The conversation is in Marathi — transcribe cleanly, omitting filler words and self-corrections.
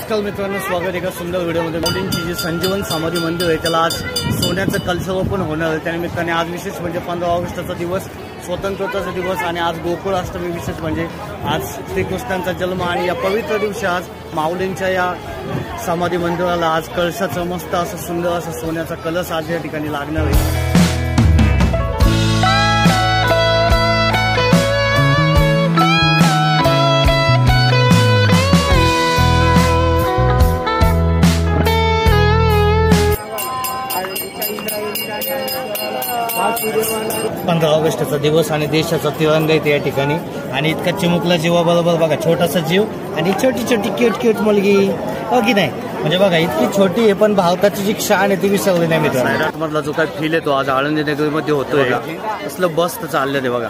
नमस्कार मित्रांनो, स्वागत एका सुंदर व्हिडिओमध्ये। मोदींची जी संजीवन समाधी मंदिर आहे त्याला आज सोन्याचं कलश ओपन होणार आहे। त्यानिमित्ताने आज विशेष म्हणजे 15 ऑगस्टचा दिवस, स्वतंत्रताचा दिवस आणि आज गोकुळाष्टमी। विशेष म्हणजे आज श्रीकृष्णांचा जन्म आणि या पवित्र दिवशी आज माऊलींच्या या समाधी मंदिराला आज कलशाचं मस्त असं सुंदर असं सोन्याचा कलश आज या ठिकाणी लागणार आहे। 15 ऑगस्टचा दिवस आणि देशाचा तिरंगा येते या ठिकाणी आणि इतका चिमुकला जीवाबरोबर बघा छोटासा जीव आणि छोटी छोटी क्यूट मुलगी हो की नाही। म्हणजे बघा इतकी छोटी आहे पण भारताची जी शान आहे ती विसरली नाही मित्रांनो। मधला जो काय फील येतो आज आळंदी नगरीमध्ये होतोय, असलं बस तर चाललं ते बघा।